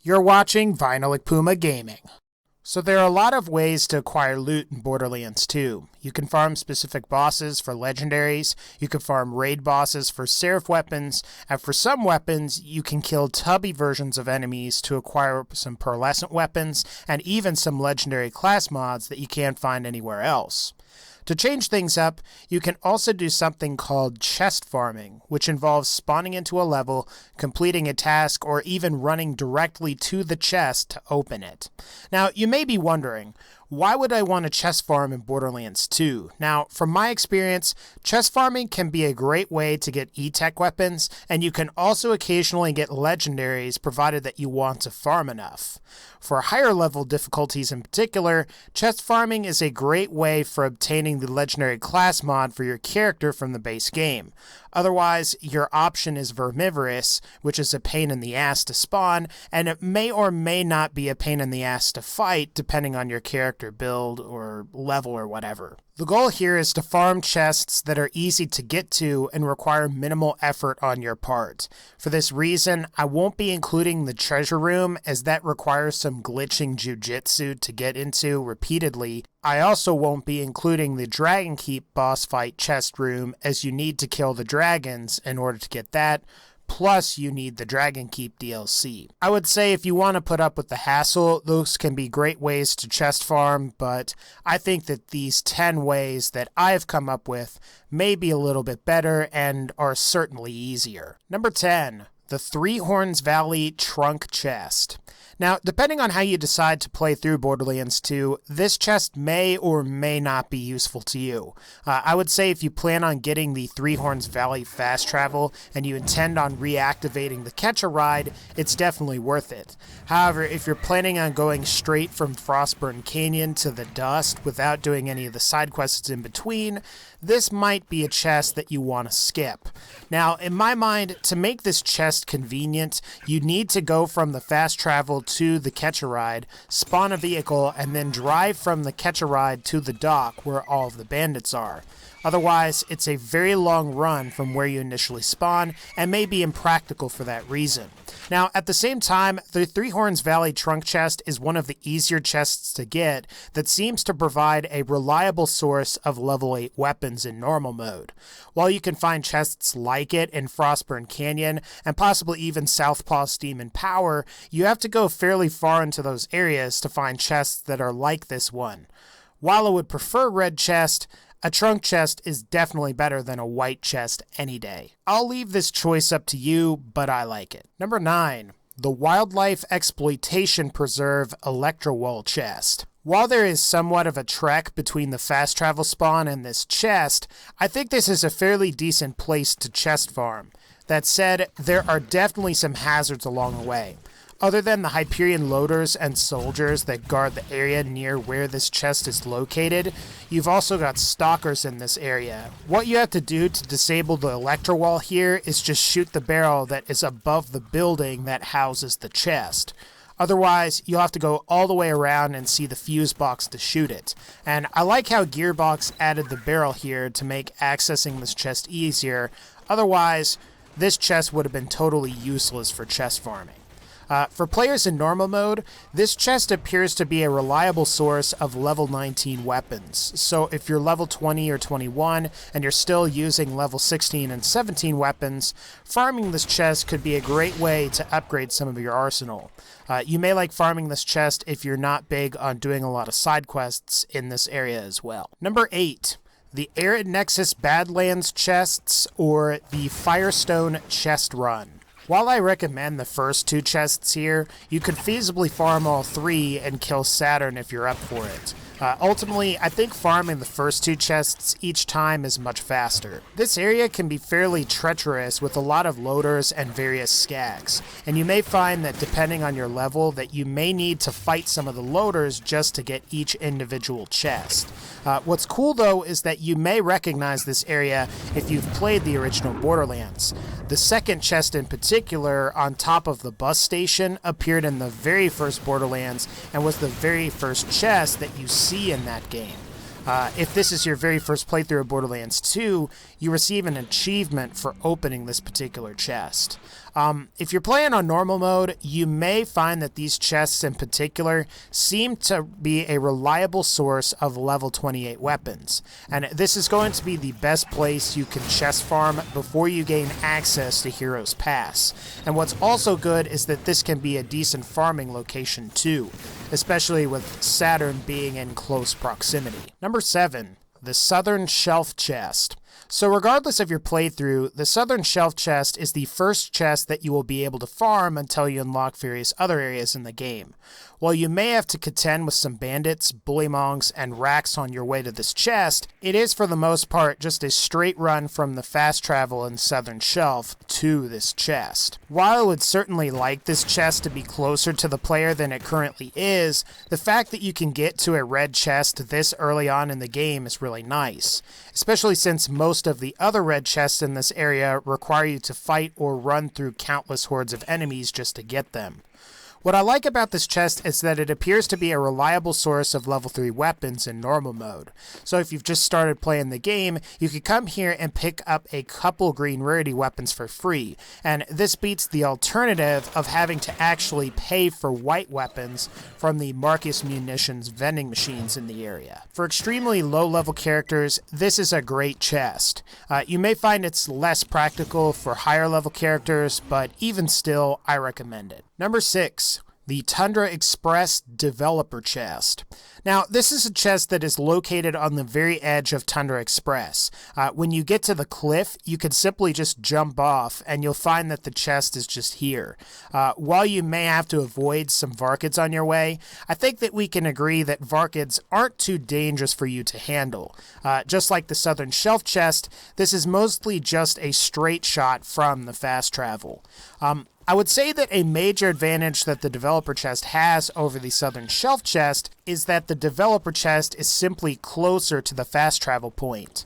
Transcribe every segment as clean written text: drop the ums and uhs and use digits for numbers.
You're watching VinylicPumaGaming. So there are a lot of ways to acquire loot in Borderlands 2. You can farm specific bosses for legendaries, you can farm raid bosses for seraph weapons, and for some weapons you can kill tubby versions of enemies to acquire some pearlescent weapons, and even some legendary class mods that you can't find anywhere else. To change things up, you can also do something called chest farming, which involves spawning into a level, completing a task, or even running directly to the chest to open it. Now, you may be wondering, why would I want a chest farm in Borderlands 2? Now, from my experience, chest farming can be a great way to get E-Tech weapons, and you can also occasionally get legendaries provided that you want to farm enough. For higher level difficulties in particular, chest farming is a great way for obtaining the legendary class mod for your character from the base game. Otherwise, your option is Vermivorous, which is a pain in the ass to spawn, and it may or may not be a pain in the ass to fight, depending on your character build or level or whatever. The goal here is to farm chests that are easy to get to and require minimal effort on your part. For this reason, I won't be including the treasure room, as that requires some glitching Jiu-Jitsu to get into repeatedly. I also won't be including the Dragon Keep boss fight chest room, as you need to kill the dragons in order to get that. Plus, you need the Dragon Keep DLC. I would say if you want to put up with the hassle, those can be great ways to chest farm, but I think that these 10 ways that I've come up with may be a little bit better and are certainly easier. Number 10. The Three Horns Valley Trunk Chest. Now, depending on how you decide to play through Borderlands 2, this chest may or may not be useful to you. I would say if you plan on getting the Three Horns Valley fast travel and you intend on reactivating the Catch-A-Ride, it's definitely worth it. However, if you're planning on going straight from Frostburn Canyon to the Dust without doing any of the side quests in between, this might be a chest that you want to skip. Now, in my mind, to make this chest convenient, you need to go from the fast travel to the Catch-A-Ride, spawn a vehicle, and then drive from the Catch-A-Ride to the dock where all of the bandits are. Otherwise, it's a very long run from where you initially spawn, and may be impractical for that reason. Now, at the same time, the Three Horns Valley Trunk Chest is one of the easier chests to get that seems to provide a reliable source of level 8 weapons in normal mode. While you can find chests like it in Frostburn Canyon, and possibly even Southpaw's Demon Power, you have to go fairly far into those areas to find chests that are like this one. While I would prefer red chest, a trunk chest is definitely better than a white chest any day. I'll leave this choice up to you, but I like it. Number 9. The Wildlife Exploitation Preserve Electrowall Chest. While there is somewhat of a trek between the fast travel spawn and this chest, I think this is a fairly decent place to chest farm. That said, there are definitely some hazards along the way. Other than the Hyperion loaders and soldiers that guard the area near where this chest is located, you've also got stalkers in this area. What you have to do to disable the Electrowall here is just shoot the barrel that is above the building that houses the chest. Otherwise, you'll have to go all the way around and see the fuse box to shoot it. And I like how Gearbox added the barrel here to make accessing this chest easier. Otherwise, this chest would have been totally useless for chest farming. For players in normal mode, this chest appears to be a reliable source of level 19 weapons. So if you're level 20 or 21 and you're still using level 16 and 17 weapons, farming this chest could be a great way to upgrade some of your arsenal. You may like farming this chest if you're not big on doing a lot of side quests in this area as well. Number 8. The Arid Nexus Badlands chests, or the Firestone Chest Run. While I recommend the first 2 chests here, you could feasibly farm all 3 and kill Saturn if you're up for it. Ultimately, I think farming the first 2 chests each time is much faster. This area can be fairly treacherous with a lot of loaders and various skags, and you may find that depending on your level that you may need to fight some of the loaders just to get each individual chest. What's cool though is that you may recognize this area if you've played the original Borderlands. The second chest in particular, on top of the bus station, appeared in the very first Borderlands and was the very first chest that you see in that game. If this is your very first playthrough of Borderlands 2, you receive an achievement for opening this particular chest. If you're playing on normal mode, you may find that these chests in particular seem to be a reliable source of level 28 weapons, and this is going to be the best place you can chest farm before you gain access to Hero's Pass. And what's also good is that this can be a decent farming location too, especially with Saturn being in close proximity. Number 7. The Southern Shelf Chest. So regardless of your playthrough, the Southern Shelf Chest is the first chest that you will be able to farm until you unlock various other areas in the game. While you may have to contend with some bandits, bullymongs, and racks on your way to this chest, it is for the most part just a straight run from the fast travel in Southern Shelf to this chest. While I would certainly like this chest to be closer to the player than it currently is, the fact that you can get to a red chest this early on in the game is really nice, especially since most of the other red chests in this area require you to fight or run through countless hordes of enemies just to get them. What I like about this chest is that it appears to be a reliable source of level 3 weapons in normal mode. So if you've just started playing the game, you can come here and pick up a couple green rarity weapons for free, and this beats the alternative of having to actually pay for white weapons from the Marcus Munitions vending machines in the area. For extremely low level characters, this is a great chest. You may find it's less practical for higher level characters, but even still, I recommend it. Number 6. The Tundra Express Developer Chest. Now, this is a chest that is located on the very edge of Tundra Express. When you get to the cliff, you can simply just jump off, and you'll find that the chest is just here. While you may have to avoid some Varkids on your way, I think that we can agree that Varkids aren't too dangerous for you to handle. Just like the Southern Shelf Chest, this is mostly just a straight shot from the fast travel. I would say that a major advantage that the Developer Chest has over the Southern Shelf Chest is that the Developer Chest is simply closer to the fast travel point.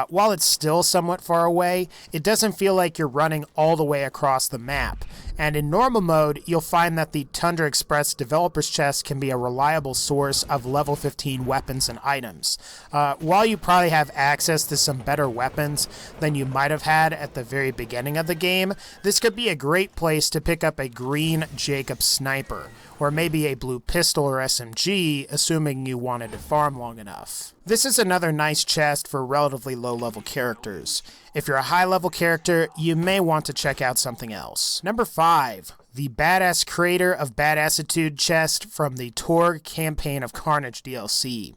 While it's still somewhat far away, it doesn't feel like you're running all the way across the map. And in normal mode, you'll find that the Tundra Express Developer's Chest can be a reliable source of level 15 weapons and items. While you probably have access to some better weapons than you might have had at the very beginning of the game, this could be a great place to pick up a green Jacob sniper, or maybe a blue pistol or SMG, assuming you wanted to farm long enough. This is another nice chest for relatively low-level characters. If you're a high-level character, you may want to check out something else. Number 5. The Badass Creator of Badassitude chest from the Torg Campaign of Carnage DLC.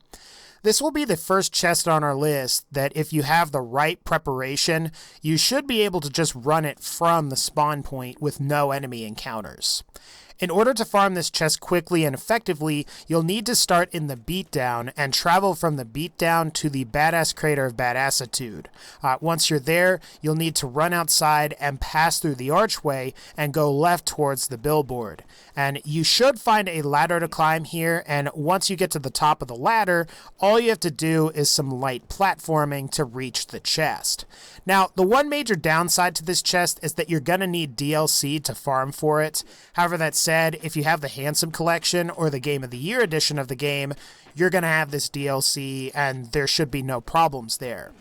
This will be the first chest on our list that if you have the right preparation, you should be able to just run it from the spawn point with no enemy encounters. In order to farm this chest quickly and effectively, you'll need to start in the beatdown and travel from the beatdown to the Badass Crater of Badassitude. Once you're there, you'll need to run outside and pass through the archway and go left towards the billboard. And you should find a ladder to climb here, and once you get to the top of the ladder, all you have to do is some light platforming to reach the chest. Now, the one major downside to this chest is that you're going to need DLC to farm for it. However, that said, if you have the Handsome Collection or the Game of the Year edition of the game, you're going to have this DLC and there should be no problems there.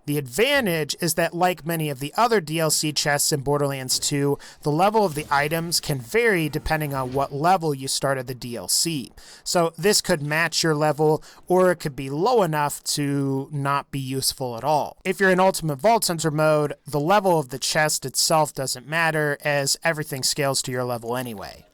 The advantage is that, like many of the other DLC chests in Borderlands 2, the level of the items can vary depending on what level you started the DLC. So this could match your level, or it could be low enough to not be useful at all. If you're in Ultimate Vault Hunter mode, the level of the chest itself doesn't matter, as everything scales to your level anyway.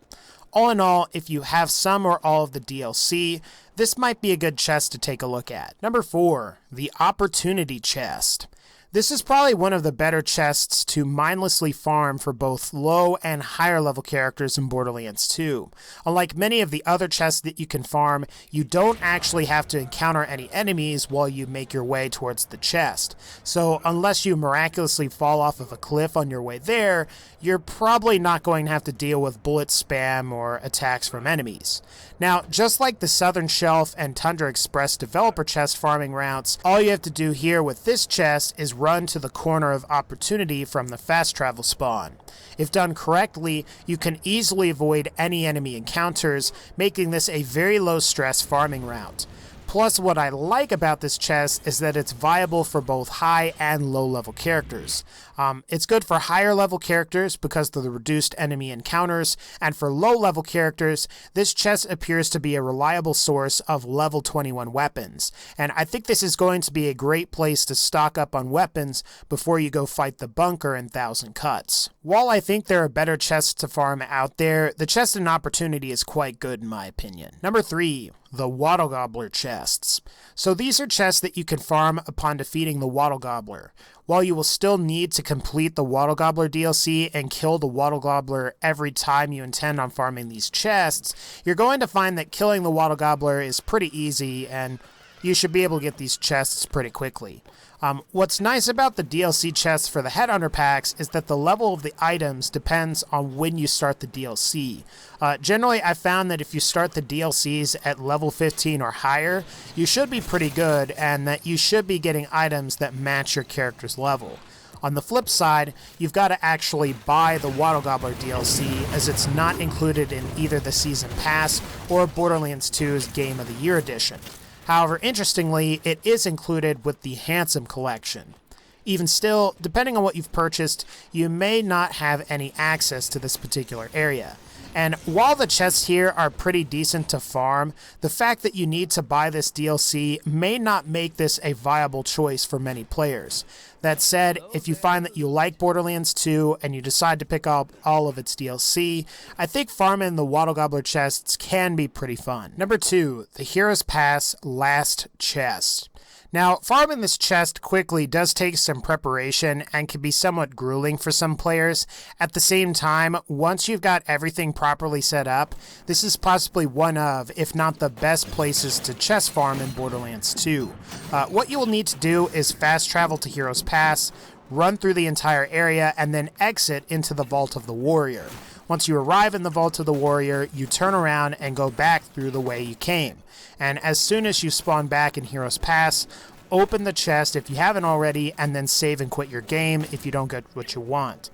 All in all, if you have some or all of the DLC, this might be a good chest to take a look at. Number 4, the Opportunity Chest. This is probably one of the better chests to mindlessly farm for both low and higher level characters in Borderlands 2. Unlike many of the other chests that you can farm, you don't actually have to encounter any enemies while you make your way towards the chest. So unless you miraculously fall off of a cliff on your way there, you're probably not going to have to deal with bullet spam or attacks from enemies. Now, just like the Southern Shelf and Tundra Express developer chest farming routes, all you have to do here with this chest is run to the corner of Opportunity from the fast travel spawn. If done correctly, you can easily avoid any enemy encounters, making this a very low stress farming route. Plus, what I like about this chest is that it's viable for both high and low level characters. It's good for higher level characters because of the reduced enemy encounters, and for low level characters, this chest appears to be a reliable source of level 21 weapons. And I think this is going to be a great place to stock up on weapons before you go fight the bunker in Thousand Cuts. While I think there are better chests to farm out there, the chest and opportunity is quite good in my opinion. Number 3. The Waddle Gobbler chests. So these are chests that you can farm upon defeating the Waddle Gobbler. While you will still need to complete the Waddle Gobbler DLC and kill the Waddle Gobbler every time you intend on farming these chests, you're going to find that killing the Waddle Gobbler is pretty easy and you should be able to get these chests pretty quickly. What's nice about the DLC chests for the Headhunter packs is that the level of the items depends on when you start the DLC. Generally, I found that if you start the DLCs at level 15 or higher, you should be pretty good and that you should be getting items that match your character's level. On the flip side, you've got to actually buy the Waddle Gobbler DLC as it's not included in either the Season Pass or Borderlands 2's Game of the Year edition. However, interestingly, it is included with the Handsome collection. Even still, depending on what you've purchased, you may not have any access to this particular area. And while the chests here are pretty decent to farm, the fact that you need to buy this DLC may not make this a viable choice for many players. That said, if you find that you like Borderlands 2 and you decide to pick up all of its DLC, I think farming the Waddle Gobbler chests can be pretty fun. Number 2, the Hero's Pass Last Chest. Now, farming this chest quickly does take some preparation and can be somewhat grueling for some players. At the same time, once you've got everything properly set up, this is possibly one of, if not the best places to chest farm in Borderlands 2. What you will need to do is fast travel to Hero's Pass, run through the entire area, and then exit into the Vault of the Warrior. Once you arrive in the Vault of the Warrior, you turn around and go back through the way you came. And as soon as you spawn back in Hero's Pass, open the chest if you haven't already, and then save and quit your game if you don't get what you want.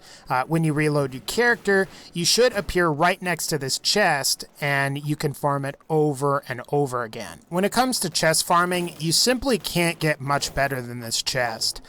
When you reload your character, you should appear right next to this chest, and you can farm it over and over again. When it comes to chest farming, you simply can't get much better than this chest.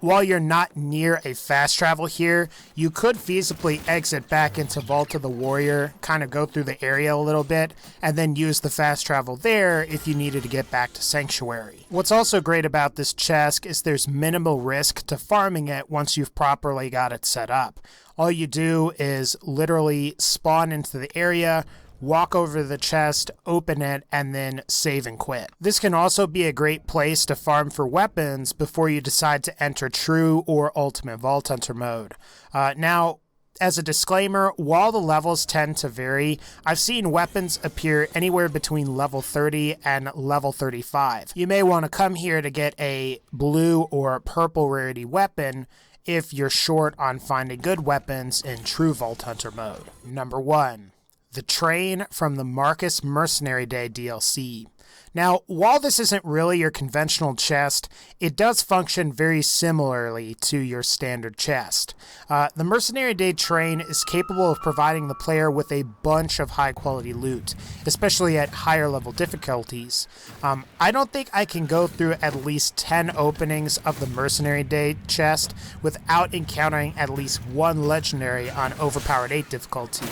While you're not near a fast travel here, you could feasibly exit back into Vault of the Warrior, kind of go through the area a little bit, and then use the fast travel there if you needed to get back to Sanctuary. What's also great about this chest is there's minimal risk to farming it once you've properly got it set up. All you do is literally spawn into the area, walk over to the chest, open it, and then save and quit. This can also be a great place to farm for weapons before you decide to enter True or Ultimate Vault Hunter mode. Now, as a disclaimer, while the levels tend to vary, I've seen weapons appear anywhere between level 30 and level 35. You may want to come here to get a blue or purple rarity weapon if you're short on finding good weapons in True Vault Hunter mode. Number 1. The Train from the Marcus Mercenary Day DLC. Now, while this isn't really your conventional chest, it does function very similarly to your standard chest. The Mercenary Day train is capable of providing the player with a bunch of high-quality loot, especially at higher level difficulties. I don't think I can go through at least 10 openings of the Mercenary Day chest without encountering at least one legendary on Overpowered 8 difficulty.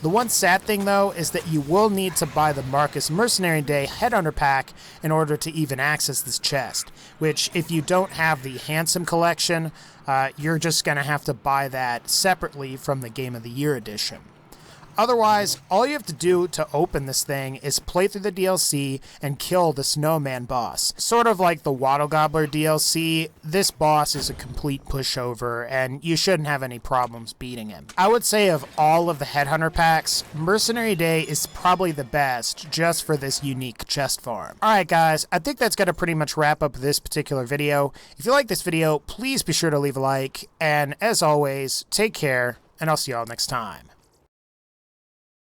The one sad thing, though, is that you will need to buy the Marcus Mercenary Day Headhunter pack in order to even access this chest, which, if you don't have the Handsome collection, you're just going to have to buy that separately from the Game of the Year edition. Otherwise, all you have to do to open this thing is play through the DLC and kill the Snowman boss. Sort of like the Waddle Gobbler DLC, this boss is a complete pushover, and you shouldn't have any problems beating him. I would say of all of the Headhunter packs, Mercenary Day is probably the best just for this unique chest farm. Alright guys, I think that's going to pretty much wrap up this particular video. If you like this video, please be sure to leave a like, and as always, take care, and I'll see y'all next time.